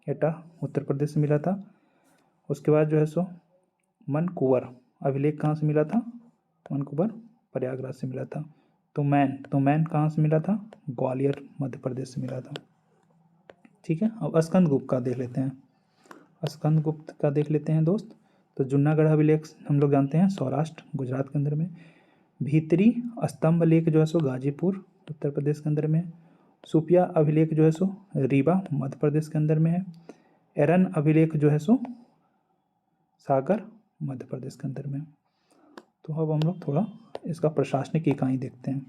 एटा उत्तर प्रदेश से मिला था। उसके बाद जो है सो मनकुवर अभिलेख कहाँ से मिला था, मनकुवर प्रयागराज से मिला था। तुमैन कहाँ से मिला था, ग्वालियर मध्य प्रदेश से मिला था, ठीक है। अब स्कंदगुप्त का देख लेते हैं। स्कंदगुप्त का देख लेते हैं दोस्त। तो जुन्नागढ़ अभिलेख हम लोग जानते हैं सौराष्ट्र गुजरात के अंदर में। भीतरी स्तंभ लेख जो है सो गाजीपुर उत्तर प्रदेश के अंदर में है। सुपिया अभिलेख जो है सो रीवा मध्य प्रदेश के अंदर में है। एरन अभिलेख जो है सो सागर मध्य प्रदेश के अंदर में। तो अब हम लोग थोड़ा इसका प्रशासनिक इकाई देखते हैं।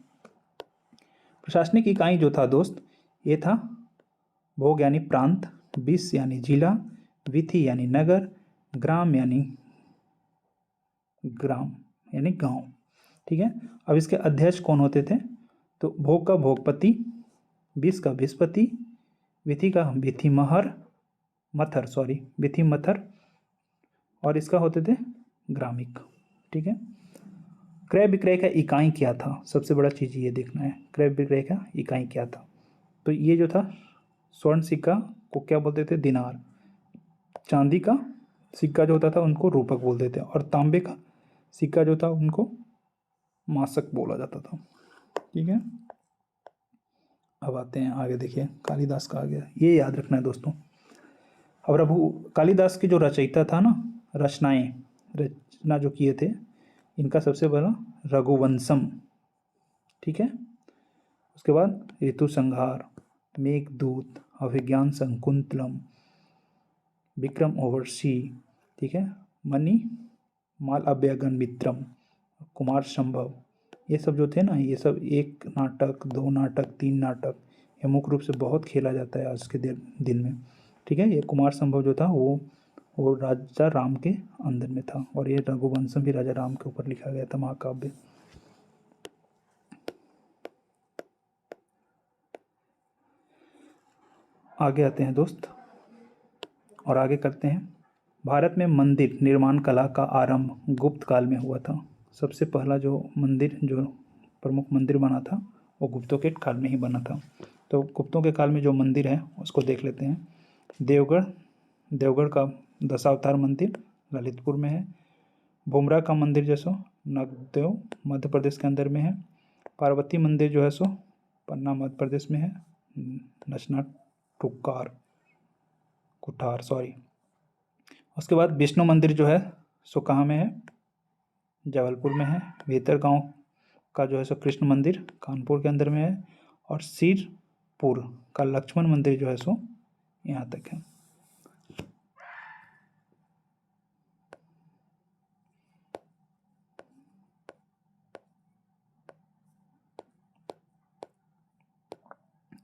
प्रशासनिक इकाई जो था दोस्त, ये था भोग यानी प्रांत, विस यानी जिला, विथि यानी नगर, ग्राम यानी गांव, ठीक है। अब इसके अध्यक्ष कौन होते थे, तो भोग का भोगपति, विष का विषपति, विधि का विधि मथर, और इसका होते थे ग्रामिक। ठीक है। क्रय विक्रय का इकाई क्या था, सबसे बड़ा चीज़ ये देखना है, क्रय विक्रय का इकाई क्या था। तो ये जो था स्वर्ण सिक्का को क्या बोलते थे, दिनार। चांदी का सिक्का जो होता था उनको रूपक बोलते थे, और तांबे का सिक्का जो था उनको मासक बोला जाता था। ठीक है। अब आते हैं आगे, देखिए कालिदास का आ गया, ये याद रखना है दोस्तों। अब कालिदास के जो रचयिता था ना, रचना जो किए थे, इनका सबसे बड़ा रघुवंशम। ठीक है। उसके बाद ऋतु संहार, मेघदूत, अभिज्ञान शकुंतलम, विक्रम ओवरसी। ठीक है। मणि मालव्यगन मित्रम, कुमार संभव, ये सब जो थे ना, ये सब 1 नाटक 2 नाटक 3 नाटक, ये मुख्य रूप से बहुत खेला जाता है आज के दिन में। ठीक है। ये कुमार संभव जो था वो राजा राम के अंदर में था, और ये रघुवंशम भी राजा राम के ऊपर लिखा गया था, महाकाव्य। आगे आते हैं दोस्त, और आगे करते हैं। भारत में मंदिर निर्माण कला का आरंभ गुप्त काल में हुआ था। सबसे पहला जो प्रमुख मंदिर बना था वो गुप्तों के काल में ही बना था। तो गुप्तों के काल में जो मंदिर है उसको देख लेते हैं। देवगढ़ का दशावतार मंदिर ललितपुर में है। बुमरा का मंदिर जो सो नगदेव मध्य प्रदेश के अंदर में है। पार्वती मंदिर जो है सो पन्ना मध्य प्रदेश में है। नचना कुठार उसके बाद विष्णु मंदिर जो है सो कहाँ में है, जबलपुर में है। भीतरगांव का जो है सो कृष्ण मंदिर कानपुर के अंदर में है। और सिरपुर का लक्ष्मण मंदिर जो है सो यहाँ तक है।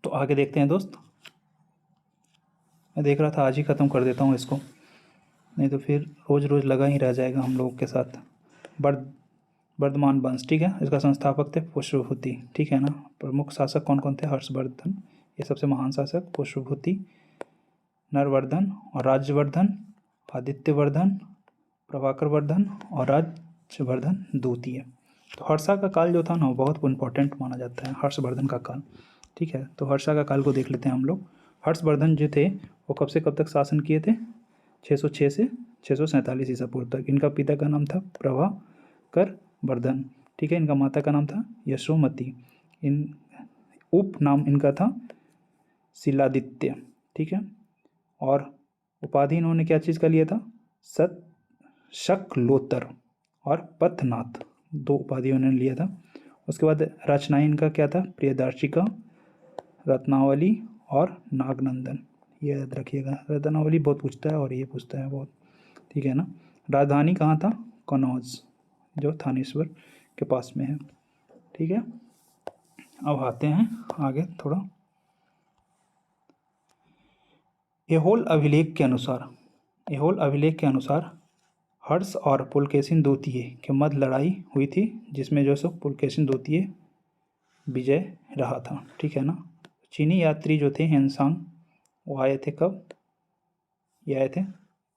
तो आगे देखते हैं दोस्त। मैं देख रहा था आज ही ख़त्म कर देता हूँ इसको, नहीं तो फिर रोज़ रोज़ लगा ही रह जाएगा हम लोगों के साथ। वर्धमान वंश, ठीक है, इसका संस्थापक थे पुष्पभूति। ठीक है ना। प्रमुख शासक कौन कौन थे, हर्षवर्धन, ये सबसे महान शासक, पुष्पभूति, नरवर्धन और राज्यवर्धन, आदित्यवर्धन, प्रभाकर वर्धन और राज्यवर्धन द्वितीय। तो हर्षा का काल जो था ना, बहुत इम्पोर्टेंट माना जाता है, हर्षवर्धन का काल। ठीक है। तो हर्षा का काल को देख लेते हैं हम लोग। हर्षवर्धन जो थे वो कब से कब तक शासन किए थे, 606 से 647 ईसा पूर्व तक। इनका पिता का नाम था प्रभाकर वर्धन। ठीक है। इनका माता का नाम था यशोमती। उपनाम इनका था शिलादित्य। ठीक है। और उपाधि इन्होंने क्या चीज़ का लिया था, शकलोतर और पथनाथ, 2 उपाधि उन्होंने लिया था। उसके बाद रचनाएं इनका क्या था, प्रियदर्शिका, रत्नावली और नागनंदन। ये याद रखिएगा, रत्नावली बहुत पूछता है और ये पूछता है बहुत। ठीक है ना। राजधानी कहाँ था, कनौज, जो थानेश्वर के पास में है। ठीक है। अब आते हैं आगे थोड़ा। ऐहोल अभिलेख के अनुसार हर्ष और पुलकेशिन द्वितीय के मध्य लड़ाई हुई थी, जिसमें जो सो पुलकेशिन द्वितीय विजय रहा था। ठीक है ना। चीनी यात्री जो थे हेनसांग, वो आए थे कब, ये आए थे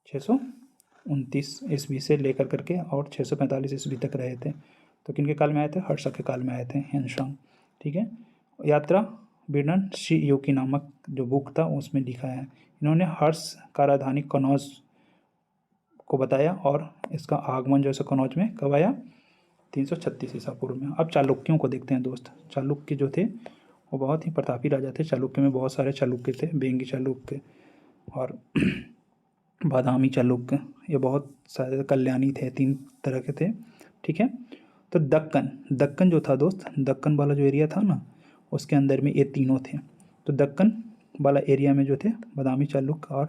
629 ईस्वी से लेकर करके और 645 ईस्वी तक रहे थे। तो किनके काल में आए थे, हर्ष के काल में आए थे हेनसांग। ठीक है। यात्रा वर्णन शी योकी नामक जो बुक था उसमें लिखा है। इन्होंने हर्ष का राजधानी कनौज को बताया, और इसका आगमन जो है कनौज में कब आया, 336 ईसा पूर्व में। अब चालुक्यों को देखते हैं दोस्त। चालुक्य जो थे वो बहुत ही प्रतापी राजा थे। चालुक्य में बहुत सारे चालुक्य थे, बेंगी चालुक्य और बादामी चालुक्य, ये बहुत सारे कल्याणी थे, 3 तरह के थे। ठीक है। तो दक्कन जो था दोस्त, दक्कन वाला जो एरिया था ना, उसके अंदर में ये तीनों थे। तो दक्कन वाला एरिया में जो थे बादामी चालुक्य और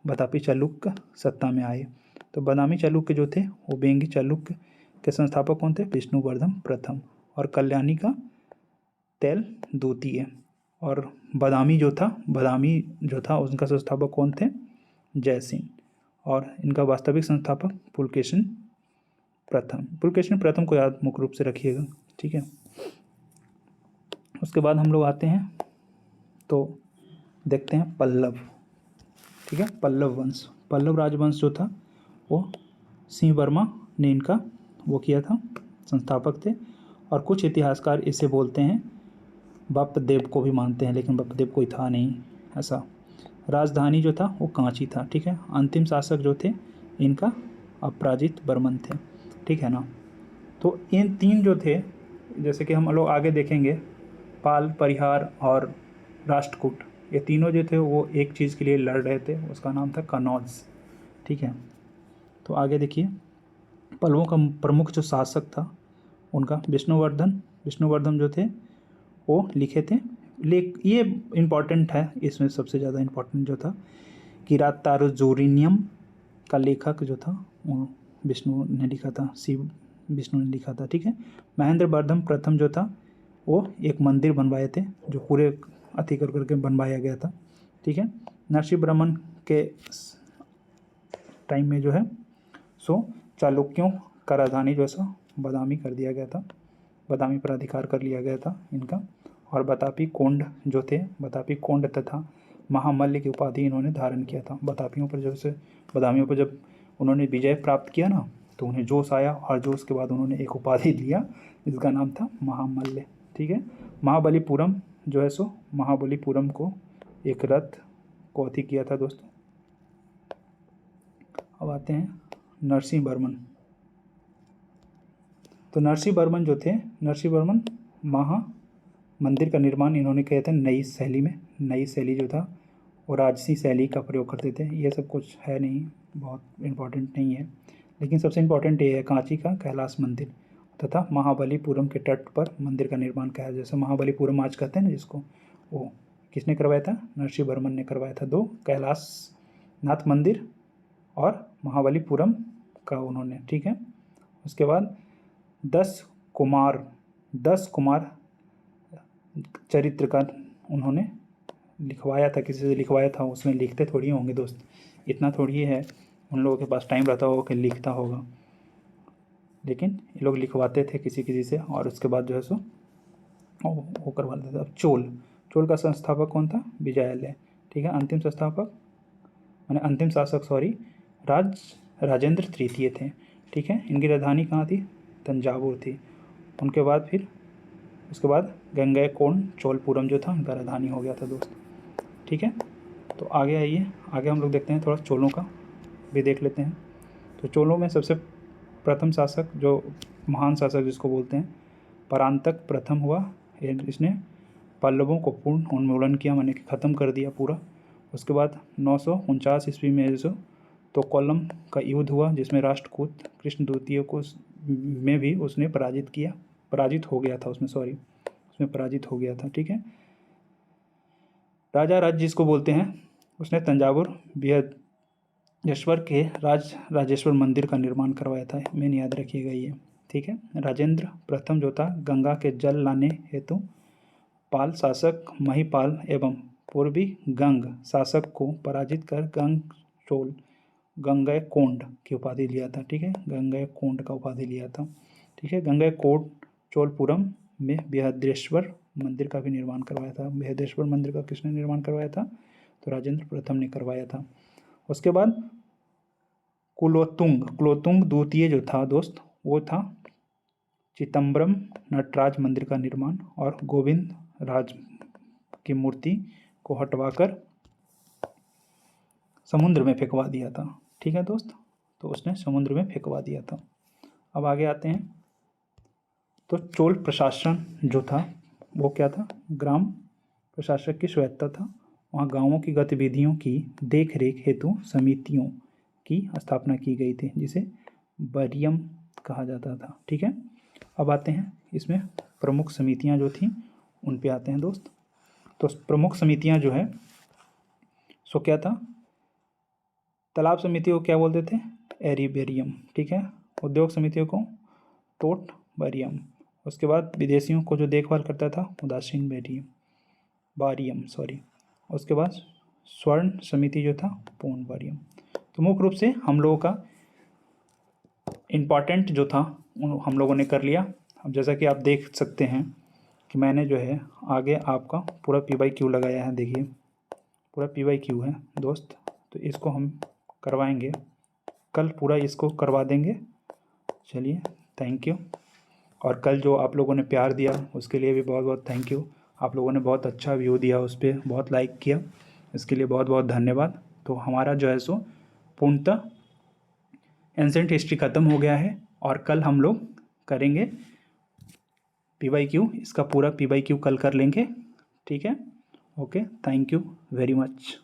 प्रतापी चालुक्य सत्ता में आए। तो बादामी चालुक्य जो थे वो बेंगी चालुक्य के संस्थापक कौन थे, विष्णुवर्धन प्रथम, और कल्याणी का तेल द्वितीय। और बादामी जो था उनका संस्थापक कौन थे, जयसिंह। और इनका वास्तविक संस्थापक पुलकेशिन प्रथम को याद मुख्य रूप से रखिएगा। ठीक है। उसके बाद हम लोग आते हैं तो देखते हैं पल्लव, ठीक है। पल्लव वंश, पल्लव राजवंश जो था वो सिंह वर्मा ने इनका वो किया था, संस्थापक थे। और कुछ इतिहासकार इसे बोलते हैं बप्पदेव को भी मानते हैं, लेकिन बप्पदेव कोई था नहीं ऐसा। राजधानी जो था वो कांची था, ठीक है। अंतिम शासक जो थे इनका अपराजित बर्मन थे, ठीक है ना। तो इन तीन जो थे, जैसे कि हम लोग आगे देखेंगे, पाल, परिहार और राष्ट्रकूट, ये तीनों जो थे वो एक चीज़ के लिए लड़ रहे थे, उसका नाम था कनौज, ठीक है। तो आगे देखिए, पल्लवों का प्रमुख जो शासक था उनका विष्णुवर्धन, विष्णुवर्धन जो थे वो लिखे थे। ये इम्पॉर्टेंट है, इसमें सबसे ज़्यादा इम्पॉर्टेंट जो था किरातार्जुनीयम का लेखक जो था वो विष्णु ने लिखा था, शिव विष्णु ने लिखा था, ठीक है। महेंद्र वर्धन प्रथम जो था वो एक मंदिर बनवाए थे, जो पूरे अति कर करके बनवाया गया था, ठीक है। नरसिंह वर्मन के टाइम में जो है सो चालुक्यों का राजधानी जो है बादामी कर दिया गया था, बादामी पर अधिकार कर लिया गया था इनका। और बतापी कोंड जो थे, बतापी कोंड तथा महामल्ल की उपाधि इन्होंने धारण किया था। बतापियों पर जैसे बादामियों पर जब उन्होंने विजय प्राप्त किया ना, तो उन्हें जोश आया और जोश के बाद उन्होंने एक उपाधि लिया जिसका नाम था महामल्ल, ठीक है। महाबलीपुरम जो है सो महाबलीपुरम को एक रथ को अति किया था दोस्तों। अब आते हैं नरसिंह वर्मन। तो नरसिंह वर्मन जो थे, नरसिंह वर्मन महा मंदिर का निर्माण इन्होंने किया था नई शैली में। नई शैली जो था वो राजसी शैली का प्रयोग करते थे। ये सब कुछ है नहीं, बहुत इम्पोर्टेंट नहीं है, लेकिन सबसे इम्पोर्टेंट ये है कांची का कैलाश मंदिर तथा महाबलीपुरम के तट पर मंदिर का निर्माण किया। जैसे महाबलीपुरम आज कहते हैं ना जिसको, वो किसने करवाया था? नरसिंह वर्मन ने करवाया था। दो कैलाश नाथ मंदिर और महाबलीपुरम का उन्होंने, ठीक है। उसके बाद 10 कुमार चरित्र का उन्होंने लिखवाया था, किसी से लिखवाया था। उसमें लिखते थोड़ी होंगे दोस्त, इतना थोड़ी है उन लोगों के पास टाइम रहता होगा कि लिखता होगा, लेकिन ये लोग लिखवाते थे किसी किसी से, और उसके बाद जो है सो वो करवा देते थे। अब चोल का संस्थापक कौन था? विजयालय, ठीक है। अंतिम संस्थापक माने अंतिम शासक सॉरी राजेंद्र तृतीय थे, ठीक है। इनकी राजधानी कहाँ थी? तंजावुर थी। उनके बाद फिर उसके बाद गंगैकोंड चोलपुरम जो था इनका राजधानी हो गया था दोस्त, ठीक है। तो आगे आइए, आगे हम लोग देखते हैं, थोड़ा चोलों का भी देख लेते हैं। तो चोलों में सबसे प्रथम शासक, जो महान शासक जिसको बोलते हैं, परांतक प्रथम हुआ। इसने पल्लवों को पूर्ण उन्मूलन किया, माने कि ख़त्म कर दिया पूरा। उसके बाद 949 ईस्वी में जो तो कोल्लम का युद्ध हुआ, जिसमें राष्ट्रकूट कृष्ण द्वितीय को में भी उसने पराजित हो गया था उसमें पराजित हो गया था, ठीक है। राजा राज्य जिसको बोलते हैं, उसने तंजावुर बृहदेश्वर के राजेश्वर मंदिर का निर्माण करवाया था। मेन याद रखिएगा ये, ठीक है। राजेंद्र प्रथम जो था, गंगा के जल लाने हेतु पाल शासक महिपाल एवं पूर्वी गंग शासक को पराजित कर गंगैकोंड की उपाधि लिया था, ठीक है। गंगैकोंड का उपाधि लिया था, ठीक है। गंगैकोंड चोलपुरम में बृहदेश्वर मंदिर का भी निर्माण करवाया था। बृहदेश्वर मंदिर का किसने निर्माण करवाया था? तो राजेंद्र प्रथम ने करवाया था। उसके बाद कुलोत्तुंग द्वितीय जो था दोस्त, वो था चिदम्बरम नटराज मंदिर का निर्माण और गोविंद राज की मूर्ति को हटवाकर समुद्र में फेंकवा दिया था, ठीक है दोस्त। तो उसने समुद्र में फेंकवा दिया था। अब आगे आते हैं, तो चोल प्रशासन जो था वो क्या था? ग्राम प्रशासक की स्वायत्ता था। वहाँ गांवों की गतिविधियों की देख रेख हेतु समितियों की स्थापना की गई थी, जिसे बरियम कहा जाता था, ठीक है। अब आते हैं इसमें प्रमुख समितियां जो थीं उन पे आते हैं दोस्त। तो प्रमुख समितियां जो है सो क्या था? तालाब समितियों को क्या बोलते थे? एरीबेरियम, ठीक है। उद्योग समितियों को टोट बारियम। उसके बाद विदेशियों को जो देखभाल करता था उदासीन बारियम। उसके बाद स्वर्ण समिति जो था पूर्ण बारियम। तो मुख्य रूप से हम लोगों का इम्पॉर्टेंट जो था हम लोगों ने कर लिया। अब जैसा कि आप देख सकते हैं कि कि मैंने जो है आगे आपका पूरा P/Q लगाया है। देखिए पूरा P/Q है दोस्त, तो इसको हम करवाएंगे कल, पूरा इसको करवा देंगे। चलिए थैंक यू। और कल जो आप लोगों ने प्यार दिया उसके लिए भी बहुत बहुत थैंक यू। आप लोगों ने बहुत अच्छा व्यू दिया, उस पर बहुत लाइक किया, इसके लिए बहुत बहुत धन्यवाद। तो हमारा जो है सो पूर्णतः एंसेंट हिस्ट्री ख़त्म हो गया है और कल हम लोग करेंगे P/Q, इसका पूरा P/Q कल कर लेंगे। ठीक है, okay, thank you very much.